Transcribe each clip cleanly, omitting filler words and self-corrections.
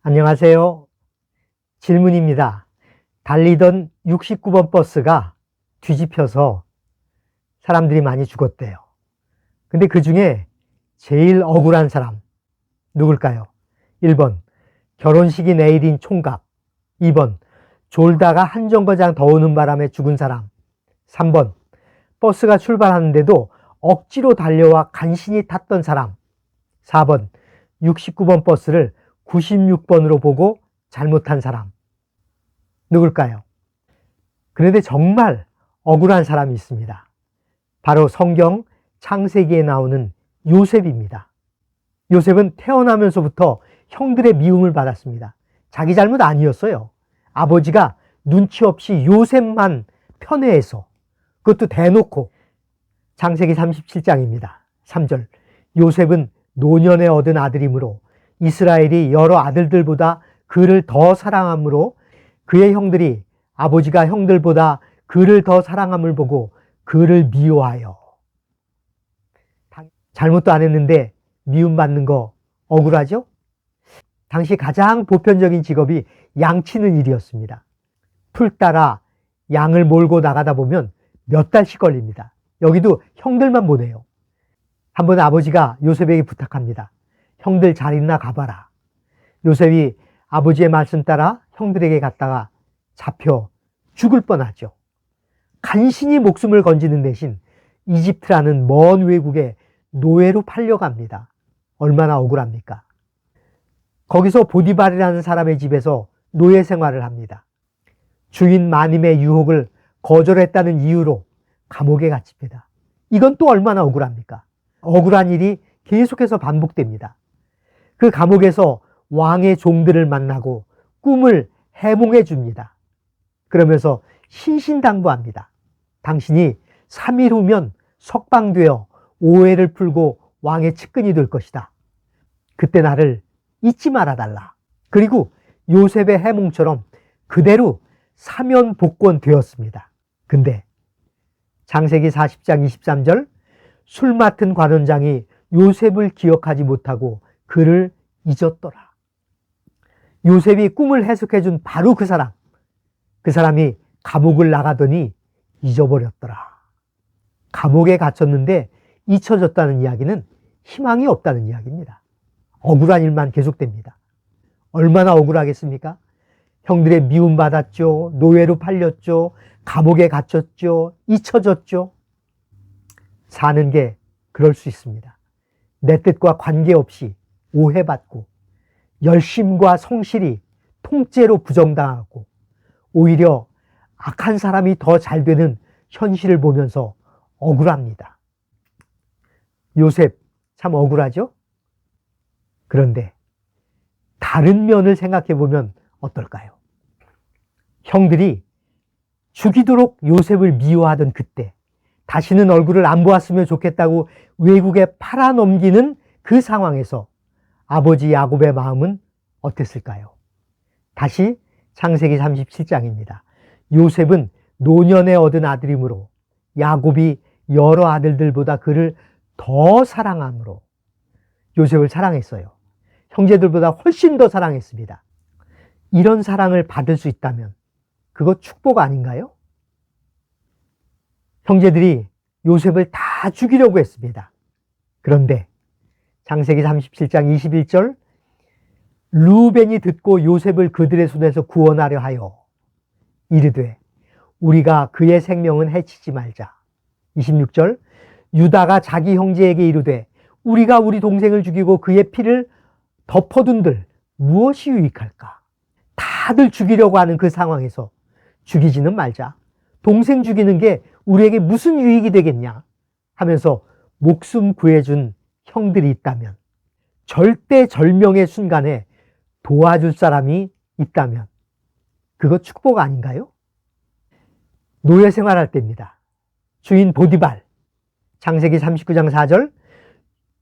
안녕하세요. 질문입니다. 달리던 69번 버스가 뒤집혀서 사람들이 많이 죽었대요. 근데 그 중에 제일 억울한 사람 누굴까요? 1번 결혼식이 내일인 총각, 2번 졸다가 한 정거장 더 오는 바람에 죽은 사람, 3번 버스가 출발하는데도 억지로 달려와 간신히 탔던 사람, 4번 69번 버스를 96번으로 보고 잘못한 사람. 누굴까요? 그런데 정말 억울한 사람이 있습니다. 바로 성경 창세기에 나오는 요셉입니다. 요셉은 태어나면서부터 형들의 미움을 받았습니다. 자기 잘못 아니었어요. 아버지가 눈치 없이 요셉만 편애해서, 그것도 대놓고. 창세기 37장입니다. 3절. 요셉은 노년에 얻은 아들이므로 이스라엘이 여러 아들들보다 그를 더 사랑함으로 그의 형들이 아버지가 형들보다 그를 더 사랑함을 보고 그를 미워하여. 잘못도 안 했는데 미움받는 거 억울하죠? 당시 가장 보편적인 직업이 양치는 일이었습니다. 풀 따라 양을 몰고 나가다 보면 몇 달씩 걸립니다. 여기도 형들만 보내요. 한번 아버지가 요셉에게 부탁합니다. 형들 잘 있나 가봐라. 요셉이 아버지의 말씀 따라 형들에게 갔다가 잡혀 죽을 뻔하죠. 간신히 목숨을 건지는 대신 이집트라는 먼 외국에 노예로 팔려갑니다. 얼마나 억울합니까? 거기서 보디발이라는 사람의 집에서 노예 생활을 합니다. 주인 마님의 유혹을 거절했다는 이유로 감옥에 갇힙니다. 이건 또 얼마나 억울합니까? 억울한 일이 계속해서 반복됩니다. 그 감옥에서 왕의 종들을 만나고 꿈을 해몽해 줍니다. 그러면서 신신당부합니다. 당신이 3일 후면 석방되어 오해를 풀고 왕의 측근이 될 것이다. 그때 나를 잊지 말아달라. 그리고 요셉의 해몽처럼 그대로 사면복권 되었습니다. 근데 창세기 40장 23절 술 맡은 관원장이 요셉을 기억하지 못하고 그를 잊었더라. 요셉이 꿈을 해석해 준 바로 그 사람이 감옥을 나가더니 잊어버렸더라. 감옥에 갇혔는데 잊혀졌다는 이야기는 희망이 없다는 이야기입니다. 억울한 일만 계속됩니다. 얼마나 억울하겠습니까? 형들의 미움받았죠. 노예로 팔렸죠. 감옥에 갇혔죠. 잊혀졌죠. 사는 게 그럴 수 있습니다. 내 뜻과 관계없이 오해받고 열심과 성실이 통째로 부정당하고 오히려 악한 사람이 더 잘 되는 현실을 보면서 억울합니다. 요셉 참 억울하죠? 그런데 다른 면을 생각해 보면 어떨까요? 형들이 죽이도록 요셉을 미워하던 그때 다시는 얼굴을 안 보았으면 좋겠다고 외국에 팔아넘기는 그 상황에서 아버지 야곱의 마음은 어땠을까요? 다시 창세기 37장입니다. 요셉은 노년에 얻은 아들이므로 야곱이 여러 아들들보다 그를 더 사랑함으로 요셉을 사랑했어요. 형제들보다 훨씬 더 사랑했습니다. 이런 사랑을 받을 수 있다면 그거 축복 아닌가요? 형제들이 요셉을 다 죽이려고 했습니다. 그런데 창세기 37장 21절 르우벤이 듣고 요셉을 그들의 손에서 구원하려 하여 이르되 우리가 그의 생명은 해치지 말자. 26절 유다가 자기 형제에게 이르되 우리가 우리 동생을 죽이고 그의 피를 덮어둔들 무엇이 유익할까? 다들 죽이려고 하는 그 상황에서 죽이지는 말자. 동생 죽이는 게 우리에게 무슨 유익이 되겠냐 하면서 목숨 구해준 형들이 있다면, 절대절명의 순간에 도와줄 사람이 있다면 그거 축복 아닌가요? 노예 생활할 때입니다. 주인 보디발, 창세기 39장 4절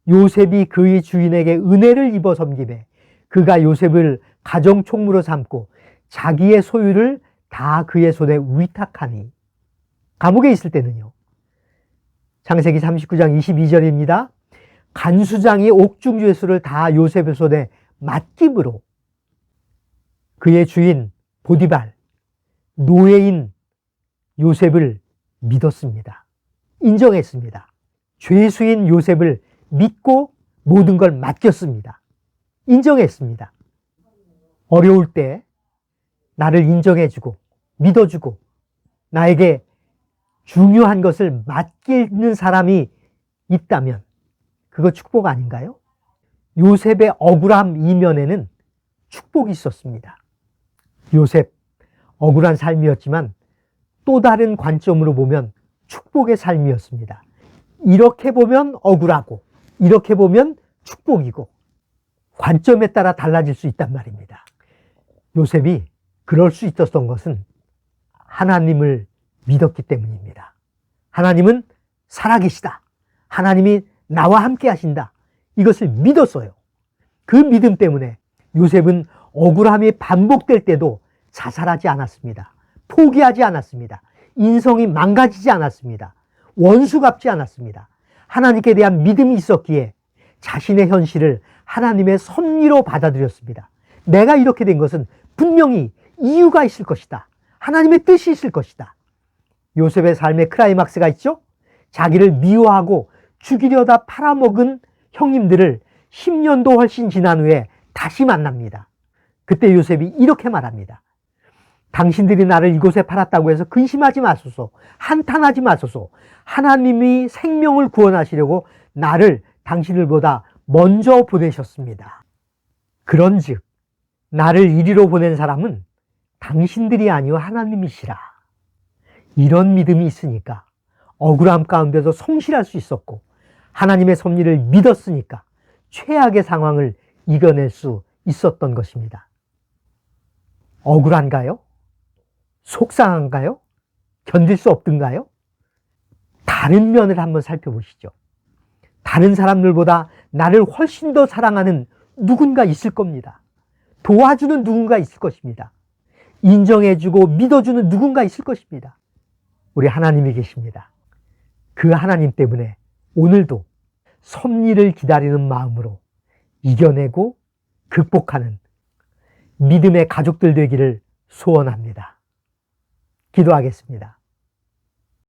요셉이 그의 주인에게 은혜를 입어 섬기매 그가 요셉을 가정총무로 삼고 자기의 소유를 다 그의 손에 위탁하니. 감옥에 있을 때는요. 창세기 39장 22절입니다. 간수장이 옥중죄수를 다 요셉의 손에 맡김으로 그의 주인 보디발, 노예인 요셉을 믿었습니다. 인정했습니다. 죄수인 요셉을 믿고 모든 걸 맡겼습니다. 인정했습니다. 어려울 때 나를 인정해주고 믿어주고 나에게 중요한 것을 맡기는 사람이 있다면 그거 축복 아닌가요? 요셉의 억울함 이면에는 축복이 있었습니다. 요셉, 억울한 삶이었지만 또 다른 관점으로 보면 축복의 삶이었습니다. 이렇게 보면 억울하고 이렇게 보면 축복이고 관점에 따라 달라질 수 있단 말입니다. 요셉이 그럴 수 있었던 것은 하나님을 믿었기 때문입니다. 하나님은 살아계시다. 하나님이 나와 함께 하신다. 이것을 믿었어요. 그 믿음 때문에 요셉은 억울함이 반복될 때도 자살하지 않았습니다. 포기하지 않았습니다. 인성이 망가지지 않았습니다. 원수 갚지 않았습니다. 하나님께 대한 믿음이 있었기에 자신의 현실을 하나님의 섭리로 받아들였습니다. 내가 이렇게 된 것은 분명히 이유가 있을 것이다. 하나님의 뜻이 있을 것이다. 요셉의 삶의 클라이막스가 있죠? 자기를 미워하고 죽이려다 팔아먹은 형님들을 10년도 훨씬 지난 후에 다시 만납니다. 그때 요셉이 이렇게 말합니다. 당신들이 나를 이곳에 팔았다고 해서 근심하지 마소서. 한탄하지 마소서. 하나님이 생명을 구원하시려고 나를 당신들보다 먼저 보내셨습니다. 그런즉 나를 이리로 보낸 사람은 당신들이 아니요 하나님이시라. 이런 믿음이 있으니까 억울함 가운데서 성실할 수 있었고 하나님의 섭리를 믿었으니까 최악의 상황을 이겨낼 수 있었던 것입니다. 억울한가요? 속상한가요? 견딜 수 없던가요? 다른 면을 한번 살펴보시죠. 다른 사람들보다 나를 훨씬 더 사랑하는 누군가 있을 겁니다. 도와주는 누군가 있을 것입니다. 인정해주고 믿어주는 누군가 있을 것입니다. 우리 하나님이 계십니다. 그 하나님 때문에 오늘도 섭리를 기다리는 마음으로 이겨내고 극복하는 믿음의 가족들 되기를 소원합니다. 기도하겠습니다.